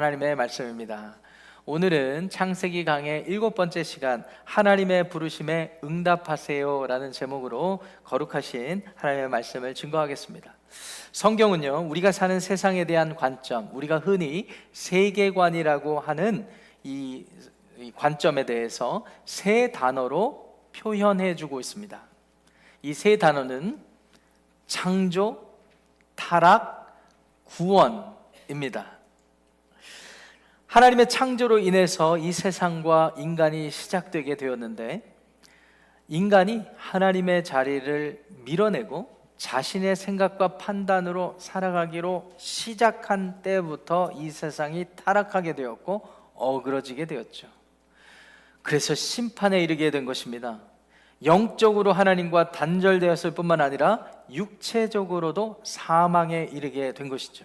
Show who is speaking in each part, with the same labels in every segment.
Speaker 1: 하나님의 말씀입니다. 오늘은 창세기 강의 7번째 시간, 하나님의 부르심에 응답하세요 라는 제목으로 거룩하신 하나님의 말씀을 증거하겠습니다. 성경은요, 우리가 사는 세상에 대한 관점, 우리가 흔히 세계관이라고 하는 이 관점에 대해서 세 단어로 표현해 주고 있습니다. 이 세 단어는 창조, 타락, 구원입니다. 하나님의 창조로 인해서 이 세상과 인간이 시작되게 되었는데, 인간이 하나님의 자리를 밀어내고 자신의 생각과 판단으로 살아가기로 시작한 때부터 이 세상이 타락하게 되었고 어그러지게 되었죠. 그래서 심판에 이르게 된 것입니다. 영적으로 하나님과 단절되었을 뿐만 아니라 육체적으로도 사망에 이르게 된 것이죠.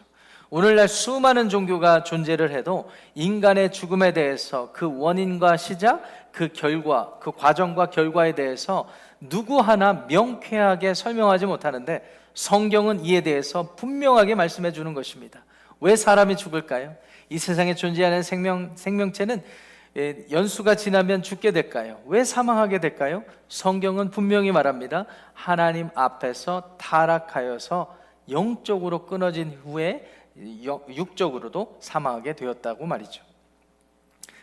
Speaker 1: 오늘날 수많은 종교가 존재를 해도 인간의 죽음에 대해서 그 원인과 시작, 그 결과, 그 과정과 결과에 대해서 누구 하나 명쾌하게 설명하지 못하는데, 성경은 이에 대해서 분명하게 말씀해 주는 것입니다. 왜 사람이 죽을까요? 이 세상에 존재하는 생명체는 연수가 지나면 죽게 될까요? 왜 사망하게 될까요? 성경은 분명히 말합니다. 하나님 앞에서 타락하여서 영적으로 끊어진 후에 육적으로도 사망하게 되었다고 말이죠.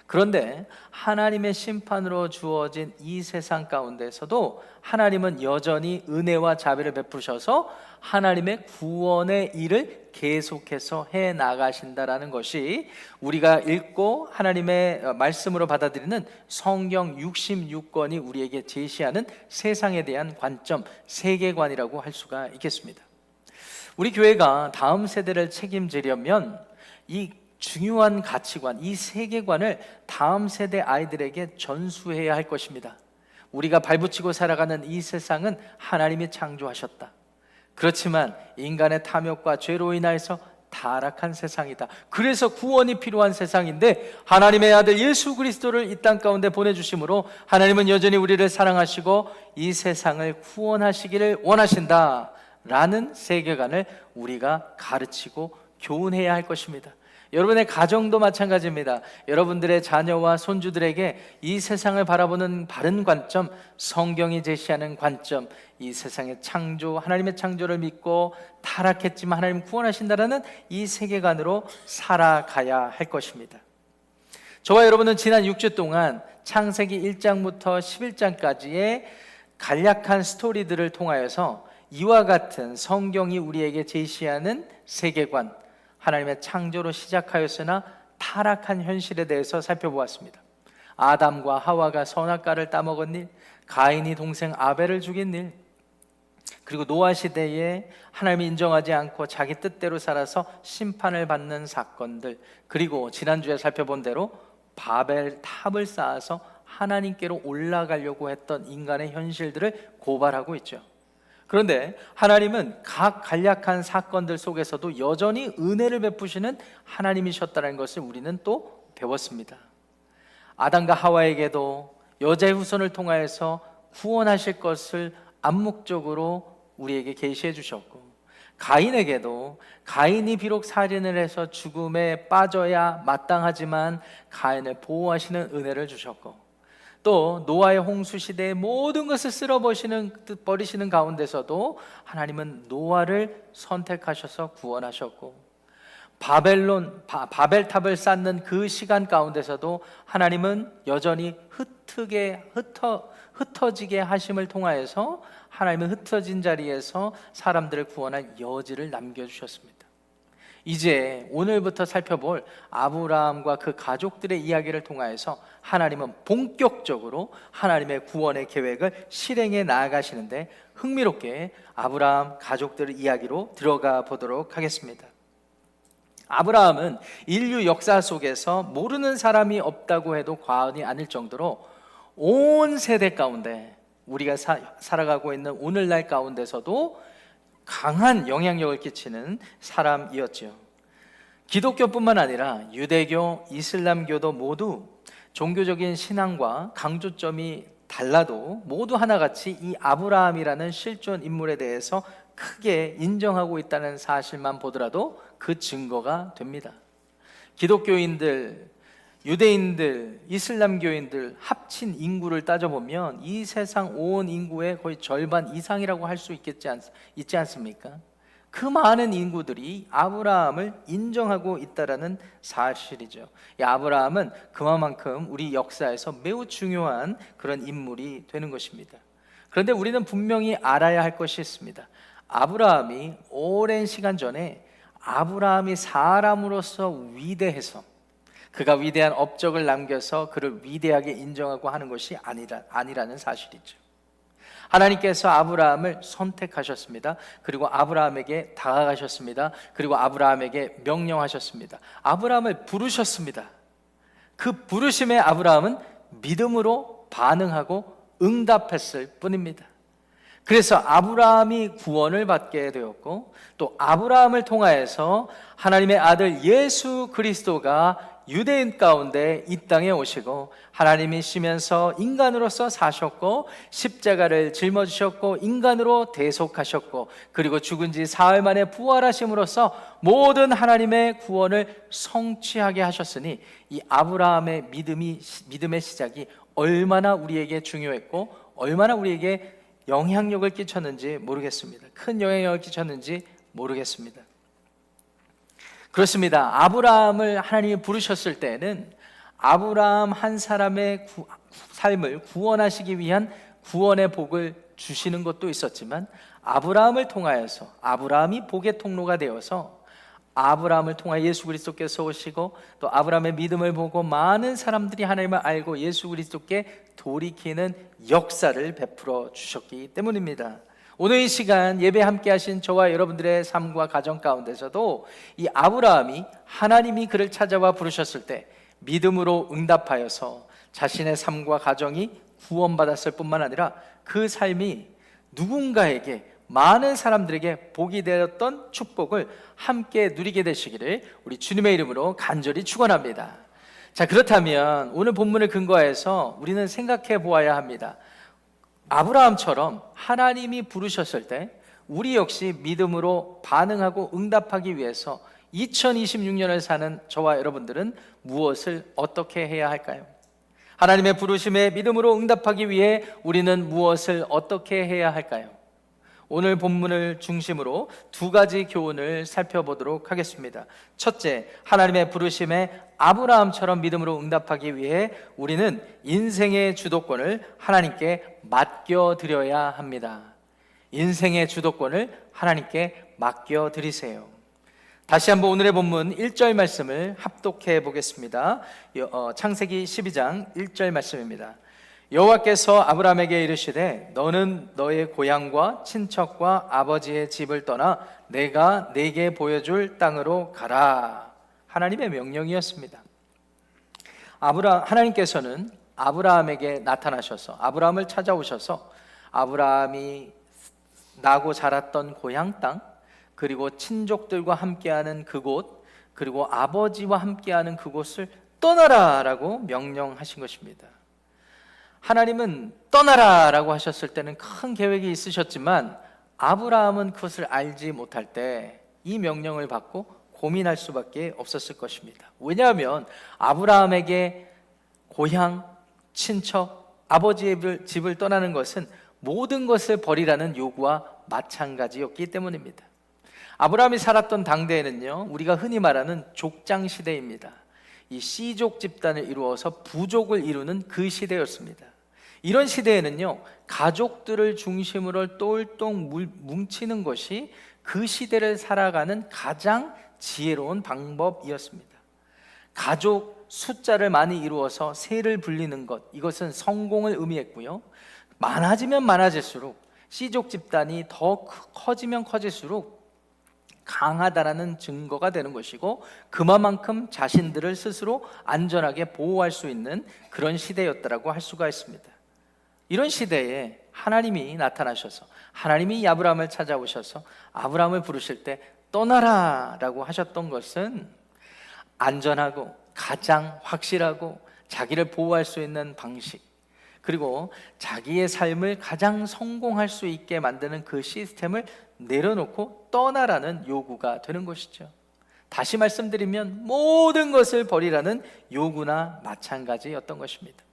Speaker 1: 그런데 하나님의 심판으로 주어진 이 세상 가운데서도 하나님은 여전히 은혜와 자비를 베푸셔서 하나님의 구원의 일을 계속해서 해 나가신다라는 것이 우리가 읽고 하나님의 말씀으로 받아들이는 성경 66권이 우리에게 제시하는 세상에 대한 관점, 세계관이라고 할 수가 있겠습니다. 우리 교회가 다음 세대를 책임지려면 이 중요한 가치관, 이 세계관을 다음 세대 아이들에게 전수해야 할 것입니다. 우리가 발붙이고 살아가는 이 세상은 하나님이 창조하셨다. 그렇지만 인간의 탐욕과 죄로 인하여서 타락한 세상이다. 그래서 구원이 필요한 세상인데, 하나님의 아들 예수 그리스도를 이 땅 가운데 보내주심으로 하나님은 여전히 우리를 사랑하시고 이 세상을 구원하시기를 원하신다 라는 세계관을 우리가 가르치고 교훈해야 할 것입니다. 여러분의 가정도 마찬가지입니다. 여러분들의 자녀와 손주들에게 이 세상을 바라보는 바른 관점, 성경이 제시하는 관점, 이 세상의 창조, 하나님의 창조를 믿고 타락했지만 하나님 구원하신다라는 이 세계관으로 살아가야 할 것입니다. 저와 여러분은 지난 6주 동안 창세기 1장부터 11장까지의 간략한 스토리들을 통하여서 이와 같은 성경이 우리에게 제시하는 세계관, 하나님의 창조로 시작하였으나 타락한 현실에 대해서 살펴보았습니다. 아담과 하와가 선악과를 따먹은 일, 가인이 동생 아벨을 죽인 일, 그리고 노아 시대에 하나님이 인정하지 않고 자기 뜻대로 살아서 심판을 받는 사건들, 그리고 지난주에 살펴본 대로 바벨 탑을 쌓아서 하나님께로 올라가려고 했던 인간의 현실들을 고발하고 있죠. 그런데 하나님은 각 간략한 사건들 속에서도 여전히 은혜를 베푸시는 하나님이셨다는 것을 우리는 또 배웠습니다. 아담과 하와에게도 여자의 후손을 통하여서 구원하실 것을 암묵적으로 우리에게 계시해 주셨고, 가인에게도 가인이 비록 살인을 해서 죽음에 빠져야 마땅하지만 가인을 보호하시는 은혜를 주셨고, 또 노아의 홍수 시대의 모든 것을 버리시는 가운데서도 하나님은 노아를 선택하셔서 구원하셨고, 바벨탑을 쌓는 그 시간 가운데서도 하나님은 여전히 흩어지게 하심을 통하여서 하나님은 흩어진 자리에서 사람들을 구원할 여지를 남겨주셨습니다. 이제 오늘부터 살펴볼 아브라함과 그 가족들의 이야기를 통하여서 하나님은 본격적으로 하나님의 구원의 계획을 실행해 나아가시는데, 흥미롭게 아브라함 가족들의 이야기로 들어가 보도록 하겠습니다. 아브라함은 인류 역사 속에서 모르는 사람이 없다고 해도 과언이 아닐 정도로 온 세대 가운데, 우리가 살아가고 있는 오늘날 가운데서도 강한 영향력을 끼치는 사람이었지요. 기독교뿐만 아니라 유대교, 이슬람교도 모두 종교적인 신앙과 강조점이 달라도 모두 하나같이 이 아브라함이라는 실존 인물에 대해서 크게 인정하고 있다는 사실만 보더라도 그 증거가 됩니다. 기독교인들, 유대인들, 이슬람교인들 합친 인구를 따져보면 이 세상 온 인구의 거의 절반 이상이라고 할 수 있지 않습니까? 그 많은 인구들이 아브라함을 인정하고 있다라는 사실이죠. 이 아브라함은 그만큼 우리 역사에서 매우 중요한 그런 인물이 되는 것입니다. 그런데 우리는 분명히 알아야 할 것이 있습니다. 아브라함이 오랜 시간 전에 아브라함이 사람으로서 위대해서 그가 위대한 업적을 남겨서 그를 위대하게 인정하고 하는 것이 아니라는 사실이죠. 하나님께서 아브라함을 선택하셨습니다. 그리고 아브라함에게 다가가셨습니다. 그리고 아브라함에게 명령하셨습니다. 아브라함을 부르셨습니다. 그 부르심에 아브라함은 믿음으로 반응하고 응답했을 뿐입니다. 그래서 아브라함이 구원을 받게 되었고, 또 아브라함을 통하여서 하나님의 아들 예수 그리스도가 유대인 가운데 이 땅에 오시고 하나님이시면서 인간으로서 사셨고 십자가를 짊어지셨고 인간으로 대속하셨고, 그리고 죽은 지 사흘 만에 부활하심으로써 모든 하나님의 구원을 성취하게 하셨으니, 이 아브라함의 믿음의 시작이 얼마나 우리에게 중요했고 얼마나 우리에게 영향력을 끼쳤는지 모르겠습니다. 큰 영향력을 끼쳤는지 모르겠습니다. 그렇습니다. 아브라함을 하나님이 부르셨을 때는 아브라함 한 사람의 삶을 구원하시기 위한 구원의 복을 주시는 것도 있었지만, 아브라함을 통하여서 아브라함이 복의 통로가 되어서 아브라함을 통하여 예수 그리스도께서 오시고, 또 아브라함의 믿음을 보고 많은 사람들이 하나님을 알고 예수 그리스도께 돌이키는 역사를 베풀어 주셨기 때문입니다. 오늘 이 시간 예배 함께 하신 저와 여러분들의 삶과 가정 가운데서도 이 아브라함이 하나님이 그를 찾아와 부르셨을 때 믿음으로 응답하여서 자신의 삶과 가정이 구원받았을 뿐만 아니라 그 삶이 누군가에게, 많은 사람들에게 복이 되었던 축복을 함께 누리게 되시기를 우리 주님의 이름으로 간절히 축원합니다. 자, 그렇다면 오늘 본문을 근거해서 우리는 생각해 보아야 합니다. 아브라함처럼 하나님이 부르셨을 때 우리 역시 믿음으로 반응하고 응답하기 위해서 2026년을 사는 저와 여러분들은 무엇을 어떻게 해야 할까요? 하나님의 부르심에 믿음으로 응답하기 위해 우리는 무엇을 어떻게 해야 할까요? 오늘 본문을 중심으로 두 가지 교훈을 살펴보도록 하겠습니다. 첫째, 하나님의 부르심에 아브라함처럼 믿음으로 응답하기 위해 우리는 인생의 주도권을 하나님께 맡겨드려야 합니다. 인생의 주도권을 하나님께 맡겨드리세요. 다시 한번 오늘의 본문 1절 말씀을 합독해 보겠습니다. 창세기 12장 1절 말씀입니다. 여호와께서 아브라함에게 이르시되 너는 너의 고향과 친척과 아버지의 집을 떠나 내가 네게 보여줄 땅으로 가라. 하나님의 명령이었습니다. 하나님께서는 아브라함에게 나타나셔서 아브라함을 찾아오셔서 아브라함이 나고 자랐던 고향 땅, 그리고 친족들과 함께하는 그곳, 그리고 아버지와 함께하는 그곳을 떠나라라고 명령하신 것입니다. 하나님은 떠나라라고 하셨을 때는 큰 계획이 있으셨지만 아브라함은 그것을 알지 못할 때 이 명령을 받고 고민할 수밖에 없었을 것입니다. 왜냐하면 아브라함에게 고향, 친척, 아버지의 집을 떠나는 것은 모든 것을 버리라는 요구와 마찬가지였기 때문입니다. 아브라함이 살았던 당대에는요, 우리가 흔히 말하는 족장 시대입니다. 이 씨족 집단을 이루어서 부족을 이루는 그 시대였습니다. 이런 시대에는요, 가족들을 중심으로 똘똘 뭉치는 것이 그 시대를 살아가는 가장 지혜로운 방법이었습니다. 가족 숫자를 많이 이루어서 세를 불리는 것, 이것은 성공을 의미했고요, 많아지면 많아질수록 씨족 집단이 더 커지면 커질수록 강하다라는 증거가 되는 것이고, 그만큼 자신들을 스스로 안전하게 보호할 수 있는 그런 시대였다라고 할 수가 있습니다. 이런 시대에 하나님이 나타나셔서 하나님이 아브라함을 찾아오셔서 아브라함을 부르실 때 떠나라 라고 하셨던 것은 안전하고 가장 확실하고 자기를 보호할 수 있는 방식, 그리고 자기의 삶을 가장 성공할 수 있게 만드는 그 시스템을 내려놓고 떠나라는 요구가 되는 것이죠. 다시 말씀드리면 모든 것을 버리라는 요구나 마찬가지였던 것입니다.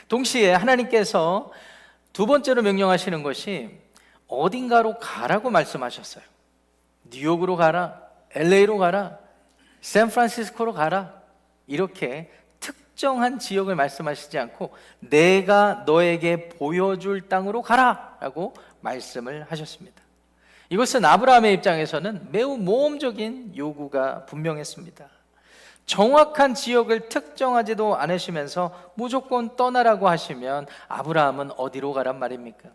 Speaker 1: 동시에 하나님께서 두 번째로 명령하시는 것이 어딘가로 가라고 말씀하셨어요. 뉴욕으로 가라, LA로 가라, 샌프란시스코로 가라, 이렇게 특정한 지역을 말씀하시지 않고 내가 너에게 보여줄 땅으로 가라 라고 말씀을 하셨습니다. 이것은 아브라함의 입장에서는 매우 모험적인 요구가 분명했습니다. 정확한 지역을 특정하지도 않으시면서 무조건 떠나라고 하시면 아브라함은 어디로 가란 말입니까?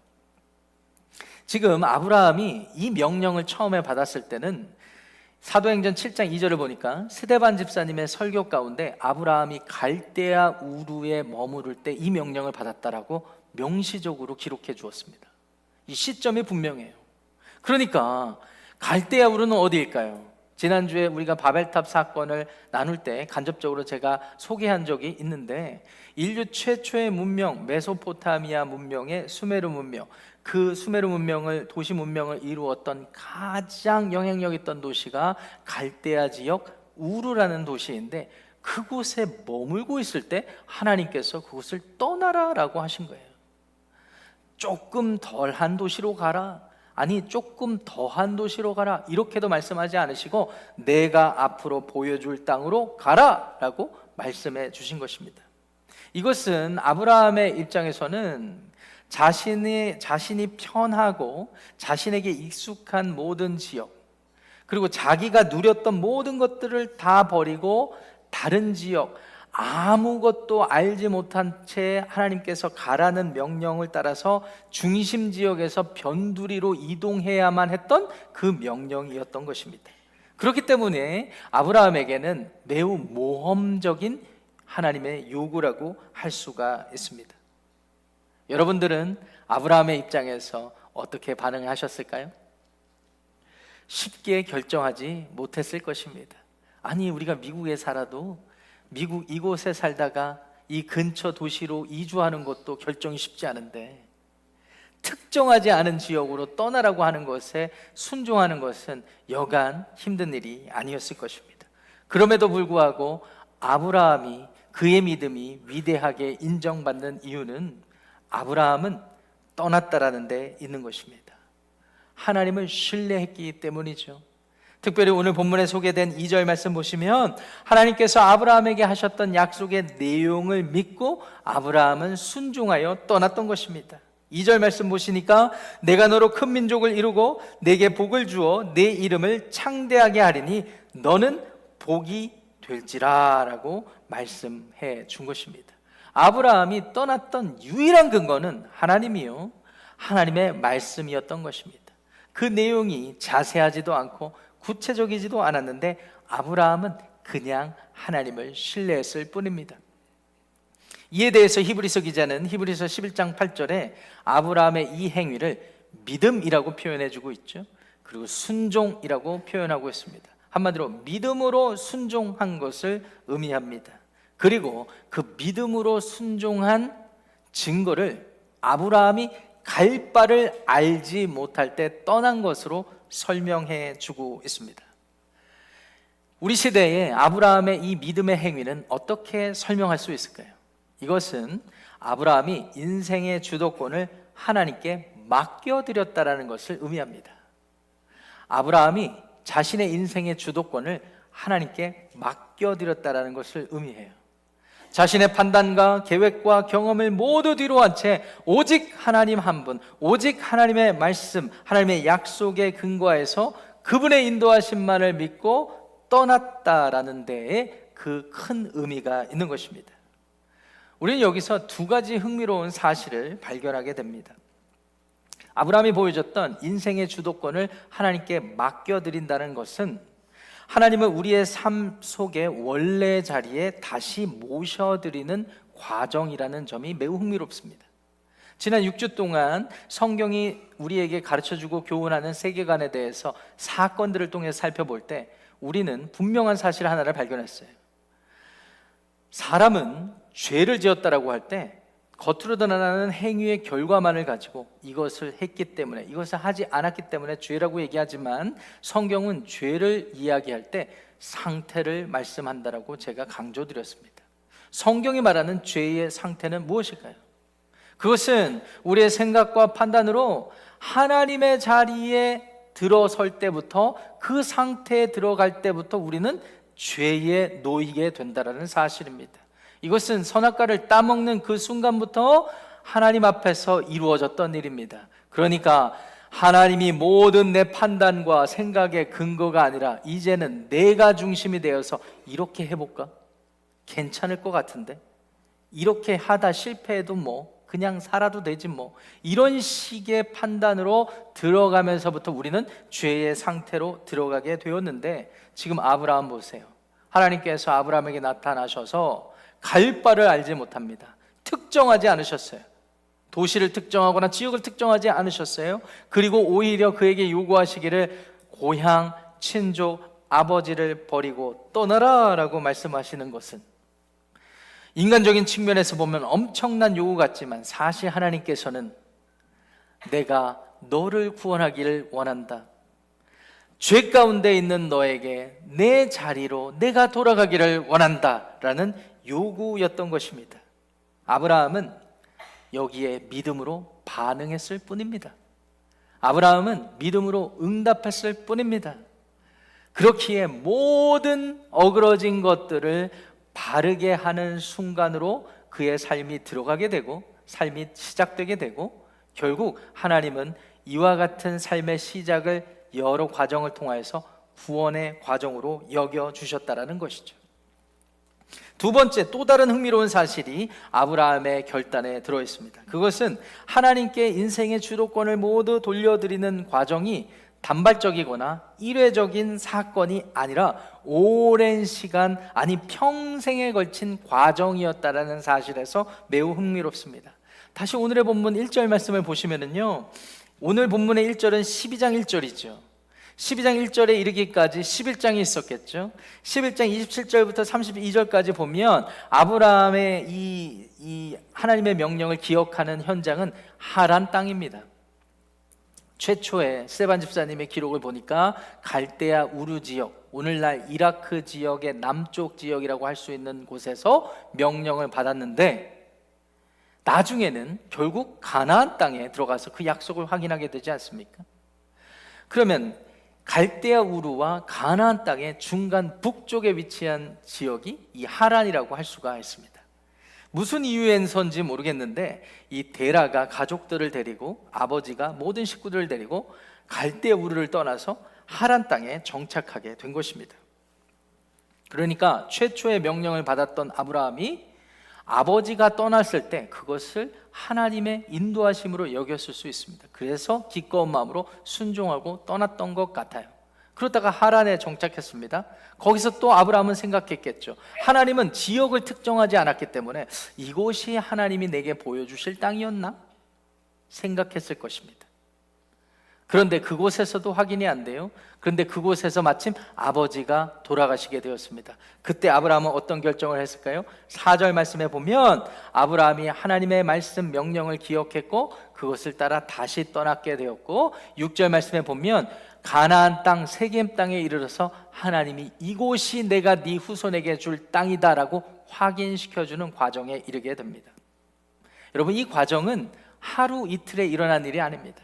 Speaker 1: 지금 아브라함이 이 명령을 처음에 받았을 때는 사도행전 7장 2절을 보니까 스데반 집사님의 설교 가운데 아브라함이 갈대아 우르에 머무를 때 이 명령을 받았다라고 명시적으로 기록해 주었습니다. 이 시점이 분명해요. 그러니까 갈대아 우르는 어디일까요? 지난주에 우리가 바벨탑 사건을 나눌 때 간접적으로 제가 소개한 적이 있는데 인류 최초의 문명 메소포타미아 문명의 수메르 문명, 그 수메르 문명을 도시 문명을 이루었던 가장 영향력 있던 도시가 갈대아 지역 우르라는 도시인데 그곳에 머물고 있을 때 하나님께서 그곳을 떠나라라고 하신 거예요. 조금 덜한 도시로 가라, 아니 조금 더한 도시로 가라, 이렇게도 말씀하지 않으시고 내가 앞으로 보여줄 땅으로 가라 라고 말씀해 주신 것입니다. 이것은 아브라함의 입장에서는 자신이 편하고 자신에게 익숙한 모든 지역, 그리고 자기가 누렸던 모든 것들을 다 버리고 다른 지역, 아무것도 알지 못한 채 하나님께서 가라는 명령을 따라서 중심 지역에서 변두리로 이동해야만 했던 그 명령이었던 것입니다. 그렇기 때문에 아브라함에게는 매우 모험적인 하나님의 요구라고 할 수가 있습니다. 여러분들은 아브라함의 입장에서 어떻게 반응하셨을까요? 쉽게 결정하지 못했을 것입니다. 아니, 우리가 미국에 살아도 미국 이곳에 살다가 이 근처 도시로 이주하는 것도 결정이 쉽지 않은데 특정하지 않은 지역으로 떠나라고 하는 것에 순종하는 것은 여간 힘든 일이 아니었을 것입니다. 그럼에도 불구하고 아브라함이 그의 믿음이 위대하게 인정받는 이유는 아브라함은 떠났다라는 데 있는 것입니다. 하나님을 신뢰했기 때문이죠. 특별히 오늘 본문에 소개된 2절 말씀 보시면 하나님께서 아브라함에게 하셨던 약속의 내용을 믿고 아브라함은 순종하여 떠났던 것입니다. 2절 말씀 보시니까 내가 너로 큰 민족을 이루고 내게 복을 주어 내 이름을 창대하게 하리니 너는 복이 될지라 라고 말씀해 준 것입니다. 아브라함이 떠났던 유일한 근거는 하나님이요, 하나님의 말씀이었던 것입니다. 그 내용이 자세하지도 않고 구체적이지도 않았는데 아브라함은 그냥 하나님을 신뢰했을 뿐입니다. 이에 대해서 히브리서 기자는 히브리서 11장 8절에 아브라함의 이 행위를 믿음이라고 표현해주고 있죠. 그리고 순종이라고 표현하고 있습니다. 한마디로 믿음으로 순종한 것을 의미합니다. 그리고 그 믿음으로 순종한 증거를 아브라함이 갈 바를 알지 못할 때 떠난 것으로 설명해 주고 있습니다. 우리 시대에 아브라함의 이 믿음의 행위는 어떻게 설명할 수 있을까요? 이것은 아브라함이 인생의 주도권을 하나님께 맡겨드렸다라는 것을 의미합니다. 아브라함이 자신의 인생의 주도권을 하나님께 맡겨드렸다라는 것을 의미해요. 자신의 판단과 계획과 경험을 모두 뒤로 한 채 오직 하나님 한 분, 오직 하나님의 말씀, 하나님의 약속에 근거해서 그분의 인도하심만을 믿고 떠났다라는 데에 그 큰 의미가 있는 것입니다. 우리는 여기서 두 가지 흥미로운 사실을 발견하게 됩니다. 아브라함이 보여줬던 인생의 주도권을 하나님께 맡겨드린다는 것은 하나님을 우리의 삶 속의 원래 자리에 다시 모셔드리는 과정이라는 점이 매우 흥미롭습니다. 지난 6주 동안 성경이 우리에게 가르쳐주고 교훈하는 세계관에 대해서 사건들을 통해 살펴볼 때 우리는 분명한 사실 하나를 발견했어요. 사람은 죄를 지었다라고 할 때 겉으로 드러나는 행위의 결과만을 가지고 이것을 했기 때문에, 이것을 하지 않았기 때문에 죄라고 얘기하지만 성경은 죄를 이야기할 때 상태를 말씀한다라고 제가 강조드렸습니다. 성경이 말하는 죄의 상태는 무엇일까요? 그것은 우리의 생각과 판단으로 하나님의 자리에 들어설 때부터, 그 상태에 들어갈 때부터 우리는 죄에 놓이게 된다는 사실입니다. 이것은 선악과를 따먹는 그 순간부터 하나님 앞에서 이루어졌던 일입니다. 그러니까 하나님이 모든 내 판단과 생각의 근거가 아니라 이제는 내가 중심이 되어서 이렇게 해볼까? 괜찮을 것 같은데? 이렇게 하다 실패해도 뭐 그냥 살아도 되지 뭐, 이런 식의 판단으로 들어가면서부터 우리는 죄의 상태로 들어가게 되었는데, 지금 아브라함 보세요. 하나님께서 아브라함에게 나타나셔서 갈 바를 알지 못합니다. 특정하지 않으셨어요. 도시를 특정하거나 지역을 특정하지 않으셨어요. 그리고 오히려 그에게 요구하시기를 고향, 친족, 아버지를 버리고 떠나라 라고 말씀하시는 것은 인간적인 측면에서 보면 엄청난 요구 같지만, 사실 하나님께서는 내가 너를 구원하기를 원한다, 죄 가운데 있는 너에게 내 자리로 내가 돌아가기를 원한다 라는 요구였던 것입니다. 아브라함은 여기에 믿음으로 반응했을 뿐입니다. 아브라함은 믿음으로 응답했을 뿐입니다. 그렇기에 모든 어그러진 것들을 바르게 하는 순간으로 그의 삶이 들어가게 되고 삶이 시작되게 되고, 결국 하나님은 이와 같은 삶의 시작을 여러 과정을 통하여서 구원의 과정으로 여겨주셨다라는 것이죠. 두 번째, 또 다른 흥미로운 사실이 아브라함의 결단에 들어있습니다. 그것은 하나님께 인생의 주도권을 모두 돌려드리는 과정이 단발적이거나 일회적인 사건이 아니라 오랜 시간, 아니 평생에 걸친 과정이었다라는 사실에서 매우 흥미롭습니다. 다시 오늘의 본문 1절 말씀을 보시면은요, 오늘 본문의 1절은 12장 1절이죠. 12장 1절에 이르기까지 11장이 있었겠죠. 11장 27절부터 32절까지 보면 아브라함의 이 하나님의 명령을 기억하는 현장은 하란 땅입니다. 최초에 스데반 집사님의 기록을 보니까 갈대아 우르 지역, 오늘날 이라크 지역의 남쪽 지역이라고 할 수 있는 곳에서 명령을 받았는데, 나중에는 결국 가나안 땅에 들어가서 그 약속을 확인하게 되지 않습니까? 그러면 갈대아 우르와 가나안 땅의 중간 북쪽에 위치한 지역이 이 하란이라고 할 수가 있습니다. 무슨 이유에서인지 모르겠는데 이 데라가 가족들을 데리고, 아버지가 모든 식구들을 데리고 갈대아 우르를 떠나서 하란 땅에 정착하게 된 것입니다. 그러니까 최초의 명령을 받았던 아브라함이 아버지가 떠났을 때 그것을 하나님의 인도하심으로 여겼을 수 있습니다. 그래서 기꺼운 마음으로 순종하고 떠났던 것 같아요. 그러다가 하란에 정착했습니다. 거기서 또 아브라함은 생각했겠죠. 하나님은 지역을 특정하지 않았기 때문에 이곳이 하나님이 내게 보여주실 땅이었나? 생각했을 것입니다. 그런데 그곳에서도 확인이 안 돼요. 그런데 그곳에서 마침 아버지가 돌아가시게 되었습니다. 그때 아브라함은 어떤 결정을 했을까요? 4절 말씀에 보면 아브라함이 하나님의 말씀 명령을 기억했고 그것을 따라 다시 떠났게 되었고, 6절 말씀에 보면 가나안 땅 세겜 땅에 이르러서 하나님이 이곳이 내가 네 후손에게 줄 땅이다라고 확인시켜주는 과정에 이르게 됩니다. 여러분, 이 과정은 하루 이틀에 일어난 일이 아닙니다.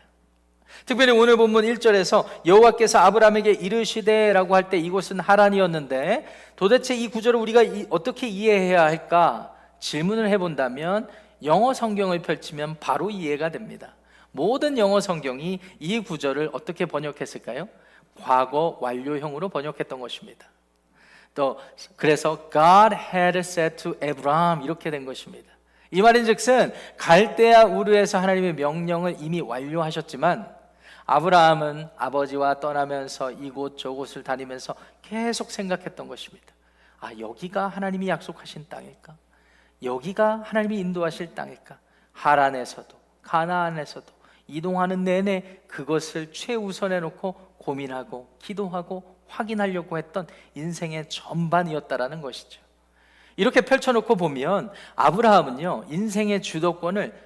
Speaker 1: 특별히 오늘 본문 1절에서 여호와께서 아브라함에게 이르시되라고 할 때 이곳은 하란이었는데, 도대체 이 구절을 우리가 어떻게 이해해야 할까 질문을 해본다면 영어 성경을 펼치면 바로 이해가 됩니다. 모든 영어 성경이 이 구절을 어떻게 번역했을까요? 과거 완료형으로 번역했던 것입니다. 또 그래서 God had said to Abraham 이렇게 된 것입니다. 이 말인즉슨 갈대아 우르에서 하나님의 명령을 이미 완료하셨지만 아브라함은 아버지와 떠나면서 이곳 저곳을 다니면서 계속 생각했던 것입니다. 아, 여기가 하나님이 약속하신 땅일까? 여기가 하나님이 인도하실 땅일까? 하란에서도 가나안에서도 이동하는 내내 그것을 최우선에 놓고 고민하고 기도하고 확인하려고 했던 인생의 전반이었다라는 것이죠. 이렇게 펼쳐놓고 보면 아브라함은요, 인생의 주도권을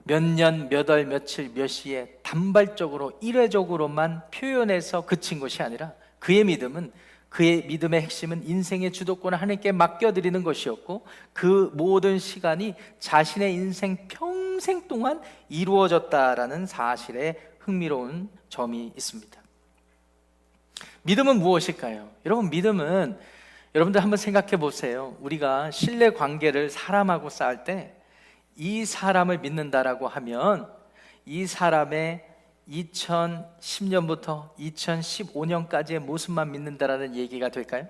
Speaker 1: 몇 년, 몇 월, 며칠, 몇 시에 단발적으로 일회적으로만 표현해서 그친 것이 아니라 그의 믿음은 그의 믿음의 핵심은 인생의 주도권을 하나님께 맡겨드리는 것이었고, 그 모든 시간이 자신의 인생 평생 동안 이루어졌다라는 사실에 흥미로운 점이 있습니다. 믿음은 무엇일까요? 여러분, 믿음은, 여러분들 한번 생각해 보세요. 우리가 신뢰 관계를 사람하고 쌓을 때 이 사람을 믿는다라고 하면 이 사람의 2010년부터 2015년까지의 모습만 믿는다라는 얘기가 될까요?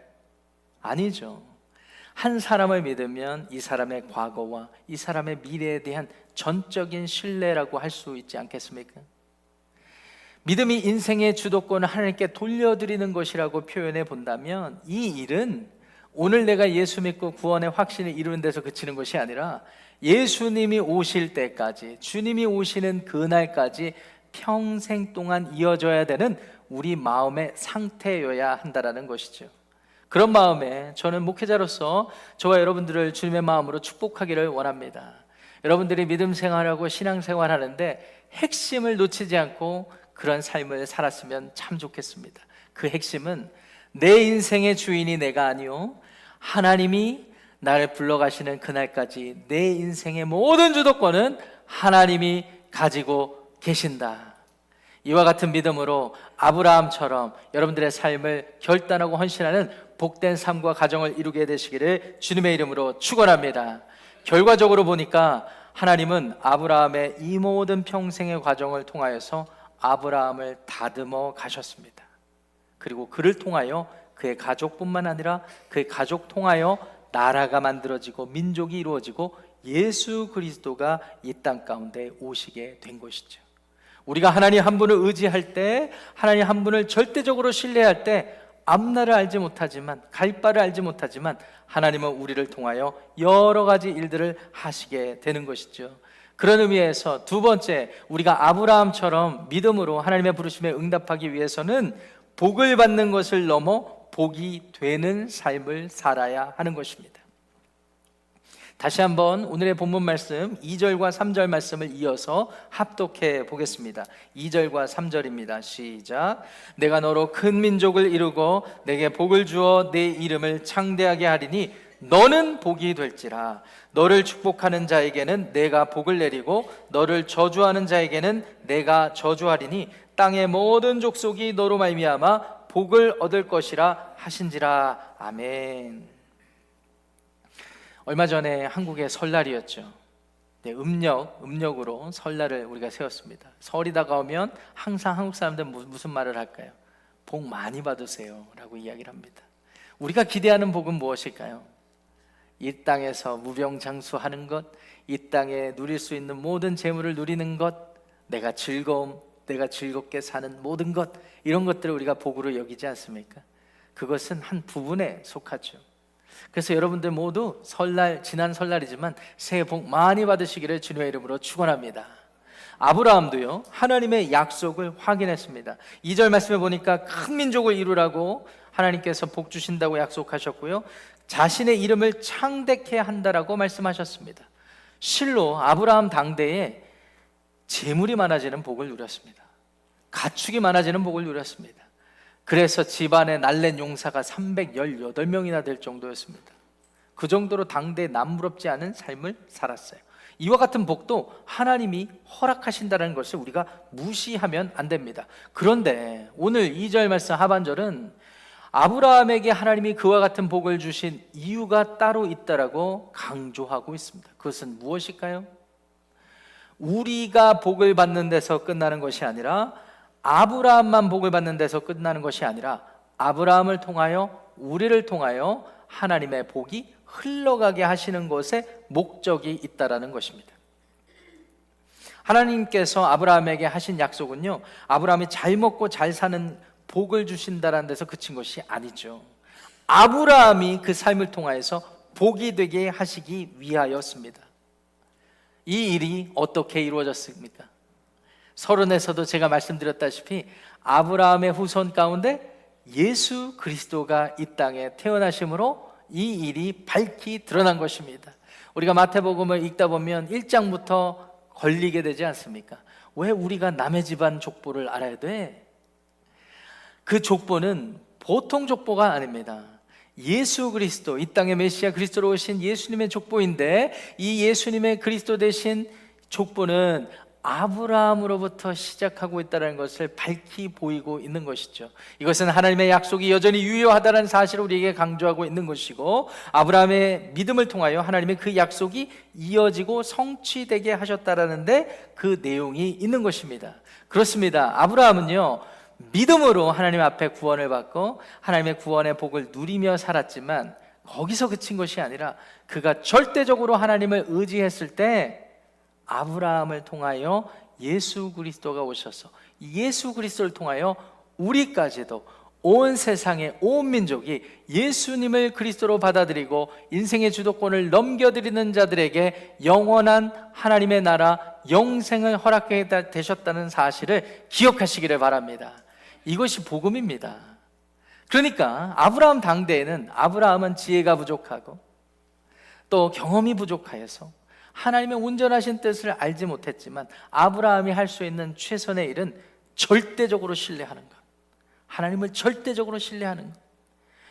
Speaker 1: 아니죠. 한 사람을 믿으면 이 사람의 과거와 이 사람의 미래에 대한 전적인 신뢰라고 할 수 있지 않겠습니까? 믿음이 인생의 주도권을 하나님께 돌려드리는 것이라고 표현해 본다면, 이 일은 오늘 내가 예수 믿고 구원의 확신을 이루는 데서 그치는 것이 아니라 예수님이 오실 때까지, 주님이 오시는 그날까지 평생 동안 이어져야 되는 우리 마음의 상태여야 한다라는 것이죠. 그런 마음에 저는 목회자로서 저와 여러분들을 주님의 마음으로 축복하기를 원합니다. 여러분들이 믿음 생활하고 신앙 생활하는데 핵심을 놓치지 않고 그런 삶을 살았으면 참 좋겠습니다. 그 핵심은 내 인생의 주인이 내가 아니요, 하나님이 나를 불러가시는 그날까지 내 인생의 모든 주도권은 하나님이 가지고 계신다. 이와 같은 믿음으로 아브라함처럼 여러분들의 삶을 결단하고 헌신하는 복된 삶과 가정을 이루게 되시기를 주님의 이름으로 축원합니다. 결과적으로 보니까 하나님은 아브라함의 이 모든 평생의 과정을 통하여서 아브라함을 다듬어 가셨습니다. 그리고 그를 통하여 그의 가족뿐만 아니라 그의 가족 통하여 나라가 만들어지고 민족이 이루어지고 예수 그리스도가 이 땅 가운데 오시게 된 것이죠. 우리가 하나님 한 분을 의지할 때, 하나님 한 분을 절대적으로 신뢰할 때 앞날을 알지 못하지만, 갈 바를 알지 못하지만 하나님은 우리를 통하여 여러 가지 일들을 하시게 되는 것이죠. 그런 의미에서 두 번째, 우리가 아브라함처럼 믿음으로 하나님의 부르심에 응답하기 위해서는 복을 받는 것을 넘어 복이 되는 삶을 살아야 하는 것입니다. 다시 한번 오늘의 본문 말씀 2절과 3절 말씀을 이어서 합독해 보겠습니다. 2절과 3절입니다. 시작. 내가 너로 큰 민족을 이루고 내게 복을 주어 내 이름을 창대하게 하리니 너는 복이 될지라. 너를 축복하는 자에게는 내가 복을 내리고 너를 저주하는 자에게는 내가 저주하리니 땅의 모든 족속이 너로 말미암아 복을 얻을 것이라 하신지라. 아멘. 얼마 전에 한국의 설날이었죠. 네, 음력으로 설날을 우리가 세웠습니다. 설이 다가오면 항상 한국 사람들은 무슨 말을 할까요? 복 많이 받으세요 라고 이야기를 합니다. 우리가 기대하는 복은 무엇일까요? 이 땅에서 무병장수하는 것, 이 땅에 누릴 수 있는 모든 재물을 누리는 것, 내가 즐겁게 사는 모든 것, 이런 것들을 우리가 복으로 여기지 않습니까? 그것은 한 부분에 속하죠. 그래서 여러분들 모두 설날, 지난 설날이지만 새해 복 많이 받으시기를 주님의 이름으로 축원합니다. 아브라함도요, 하나님의 약속을 확인했습니다. 2절 말씀에 보니까 큰 민족을 이루라고 하나님께서 복 주신다고 약속하셨고요, 자신의 이름을 창대케 한다라고 말씀하셨습니다. 실로 아브라함 당대에 재물이 많아지는 복을 누렸습니다. 가축이 많아지는 복을 누렸습니다. 그래서 집안에 날랜 용사가 318명이나 될 정도였습니다. 그 정도로 당대에 남부럽지 않은 삶을 살았어요. 이와 같은 복도 하나님이 허락하신다는 것을 우리가 무시하면 안 됩니다. 그런데 오늘 2절 말씀 하반절은 아브라함에게 하나님이 그와 같은 복을 주신 이유가 따로 있다라고 강조하고 있습니다. 그것은 무엇일까요? 우리가 복을 받는 데서 끝나는 것이 아니라, 아브라함만 복을 받는 데서 끝나는 것이 아니라, 아브라함을 통하여 우리를 통하여 하나님의 복이 흘러가게 하시는 것에 목적이 있다라는 것입니다. 하나님께서 아브라함에게 하신 약속은요, 아브라함이 잘 먹고 잘 사는 복을 주신다라는 데서 그친 것이 아니죠. 아브라함이 그 삶을 통하여서 복이 되게 하시기 위하였습니다. 이 일이 어떻게 이루어졌습니까? 서론에서도 제가 말씀드렸다시피 아브라함의 후손 가운데 예수 그리스도가 이 땅에 태어나심으로 이 일이 밝히 드러난 것입니다. 우리가 마태복음을 읽다 보면 1장부터 걸리게 되지 않습니까? 왜 우리가 남의 집안 족보를 알아야 돼? 그 족보는 보통 족보가 아닙니다. 예수 그리스도, 이 땅의 메시아 그리스도로 오신 예수님의 족보인데, 이 예수님의 그리스도 되신 족보는 아브라함으로부터 시작하고 있다는 것을 밝히 보이고 있는 것이죠. 이것은 하나님의 약속이 여전히 유효하다는 사실을 우리에게 강조하고 있는 것이고, 아브라함의 믿음을 통하여 하나님의 그 약속이 이어지고 성취되게 하셨다라는데 그 내용이 있는 것입니다. 그렇습니다. 아브라함은요, 믿음으로 하나님 앞에 구원을 받고 하나님의 구원의 복을 누리며 살았지만, 거기서 그친 것이 아니라 그가 절대적으로 하나님을 의지했을 때 아브라함을 통하여 예수 그리스도가 오셔서 예수 그리스도를 통하여 우리까지도, 온 세상의 온 민족이 예수님을 그리스도로 받아들이고 인생의 주도권을 넘겨드리는 자들에게 영원한 하나님의 나라 영생을 허락해 되셨다는 사실을 기억하시기를 바랍니다. 이것이 복음입니다. 그러니까 아브라함 당대에는, 아브라함은 지혜가 부족하고 또 경험이 부족하여서 하나님의 온전하신 뜻을 알지 못했지만, 아브라함이 할 수 있는 최선의 일은 절대적으로 신뢰하는 것, 하나님을 절대적으로 신뢰하는 것.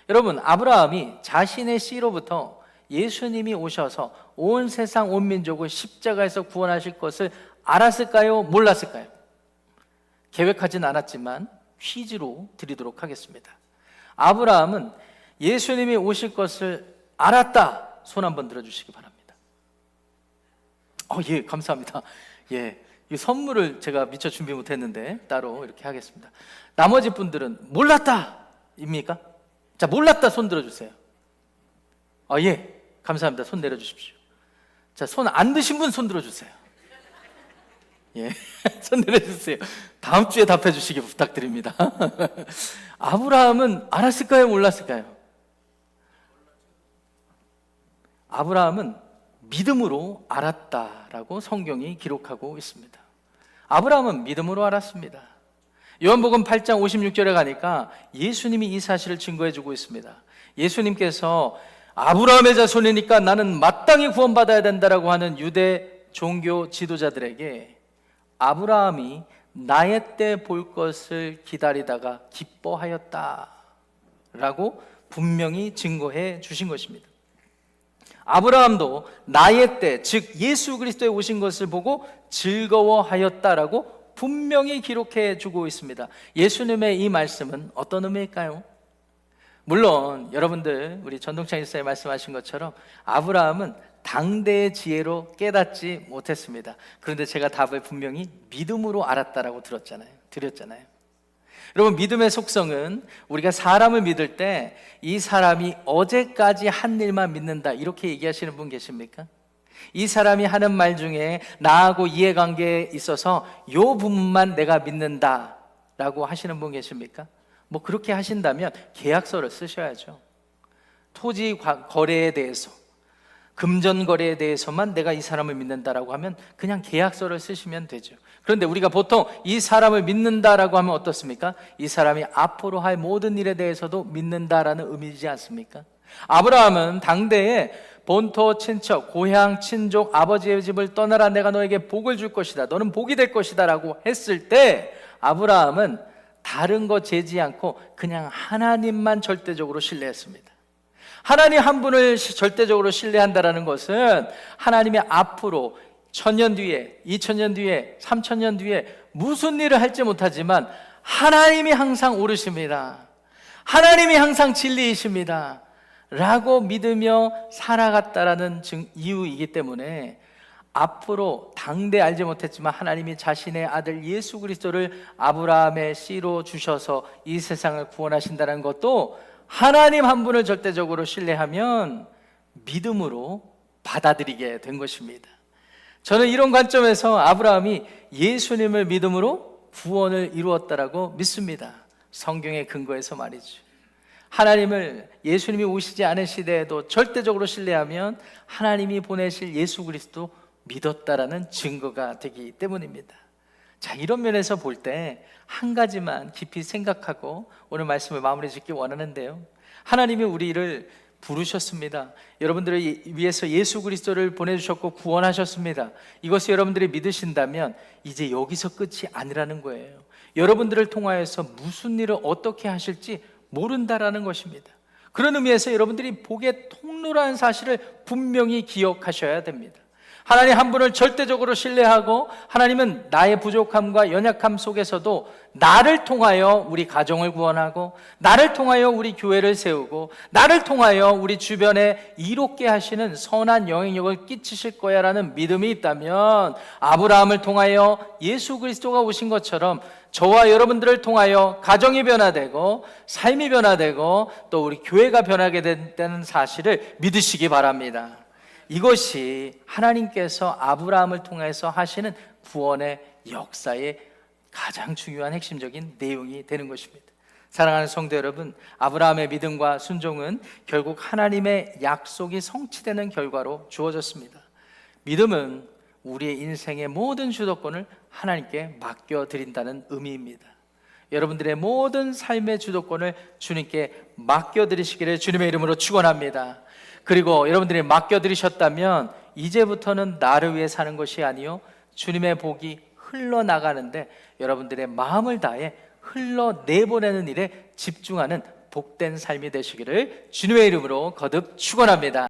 Speaker 1: 여러분, 아브라함이 자신의 씨로부터 예수님이 오셔서 온 세상 온 민족을 십자가에서 구원하실 것을 알았을까요? 몰랐을까요? 계획하진 않았지만 퀴즈로 드리도록 하겠습니다. 아브라함은 예수님이 오실 것을 알았다. 손 한번 들어주시기 바랍니다. 예, 감사합니다. 예, 이 선물을 제가 미처 준비 못했는데 따로 이렇게 하겠습니다. 나머지 분들은 몰랐다 입니까? 자, 몰랐다 손 들어주세요. 예, 감사합니다. 손 내려주십시오. 자, 손 안 드신 분 손 들어주세요. 예, 손 내려주세요. 다음 주에 답해 주시기 부탁드립니다. 아브라함은 알았을까요? 몰랐을까요? 아브라함은 믿음으로 알았다라고 성경이 기록하고 있습니다. 아브라함은 믿음으로 알았습니다. 요한복음 8장 56절에 가니까 예수님이 이 사실을 증거해 주고 있습니다. 예수님께서 아브라함의 자손이니까 나는 마땅히 구원받아야 된다라고 하는 유대 종교 지도자들에게 아브라함이 나의 때 볼 것을 기다리다가 기뻐하였다라고 분명히 증거해 주신 것입니다. 아브라함도 나의 때, 즉 예수 그리스도에 오신 것을 보고 즐거워하였다라고 분명히 기록해 주고 있습니다. 예수님의 이 말씀은 어떤 의미일까요? 물론 여러분들, 우리 전동찬 일사에 말씀하신 것처럼 아브라함은 당대의 지혜로 깨닫지 못했습니다. 그런데 제가 답을 분명히 믿음으로 알았다라고 드렸잖아요. 여러분, 믿음의 속성은 우리가 사람을 믿을 때 이 사람이 어제까지 한 일만 믿는다, 이렇게 얘기하시는 분 계십니까? 이 사람이 하는 말 중에 나하고 이해관계에 있어서 요 부분만 내가 믿는다 라고 하시는 분 계십니까? 뭐 그렇게 하신다면 계약서를 쓰셔야죠. 토지 거래에 대해서, 금전 거래에 대해서만 내가 이 사람을 믿는다라고 하면 그냥 계약서를 쓰시면 되죠. 그런데 우리가 보통 이 사람을 믿는다라고 하면 어떻습니까? 이 사람이 앞으로 할 모든 일에 대해서도 믿는다라는 의미이지 않습니까? 아브라함은 당대에 본토 친척, 고향 친족, 아버지의 집을 떠나라, 내가 너에게 복을 줄 것이다, 너는 복이 될 것이다 라고 했을 때 아브라함은 다른 거 재지 않고 그냥 하나님만 절대적으로 신뢰했습니다. 하나님 한 분을 절대적으로 신뢰한다는 것은 하나님이 앞으로 1000년 뒤에, 2000년 뒤에, 3000년 뒤에 무슨 일을 할지 못하지만 하나님이 항상 옳으십니다, 하나님이 항상 진리이십니다 라고 믿으며 살아갔다라는 이유이기 때문에 앞으로 당대 알지 못했지만 하나님이 자신의 아들 예수 그리스도를 아브라함의 씨로 주셔서 이 세상을 구원하신다는 것도 하나님 한 분을 절대적으로 신뢰하면 믿음으로 받아들이게 된 것입니다. 저는 이런 관점에서 아브라함이 예수님을 믿음으로 구원을 이루었다라고 믿습니다. 성경의 근거에서 말이죠. 하나님을, 예수님이 오시지 않은 시대에도 절대적으로 신뢰하면 하나님이 보내실 예수 그리스도 믿었다라는 증거가 되기 때문입니다. 자, 이런 면에서 볼 때 한 가지만 깊이 생각하고 오늘 말씀을 마무리 짓기 원하는데요, 하나님이 우리를 부르셨습니다. 여러분들을 위해서 예수 그리스도를 보내주셨고 구원하셨습니다. 이것을 여러분들이 믿으신다면 이제 여기서 끝이 아니라는 거예요. 여러분들을 통하여서 무슨 일을 어떻게 하실지 모른다라는 것입니다. 그런 의미에서 여러분들이 복의 통로라는 사실을 분명히 기억하셔야 됩니다. 하나님 한 분을 절대적으로 신뢰하고 하나님은 나의 부족함과 연약함 속에서도 나를 통하여 우리 가정을 구원하고 나를 통하여 우리 교회를 세우고 나를 통하여 우리 주변에 이롭게 하시는 선한 영향력을 끼치실 거야 라는 믿음이 있다면 아브라함을 통하여 예수 그리스도가 오신 것처럼 저와 여러분들을 통하여 가정이 변화되고 삶이 변화되고 또 우리 교회가 변하게 된다는 사실을 믿으시기 바랍니다. 이것이 하나님께서 아브라함을 통해서 하시는 구원의 역사의 가장 중요한 핵심적인 내용이 되는 것입니다. 사랑하는 성도 여러분, 아브라함의 믿음과 순종은 결국 하나님의 약속이 성취되는 결과로 주어졌습니다. 믿음은 우리의 인생의 모든 주도권을 하나님께 맡겨드린다는 의미입니다. 여러분들의 모든 삶의 주도권을 주님께 맡겨드리시기를 주님의 이름으로 축원합니다. 그리고 여러분들이 맡겨드리셨다면 이제부터는 나를 위해 사는 것이 아니요 주님의 복이 흘러나가는데 여러분들의 마음을 다해 흘러내보내는 일에 집중하는 복된 삶이 되시기를 주님의 이름으로 거듭 축원합니다.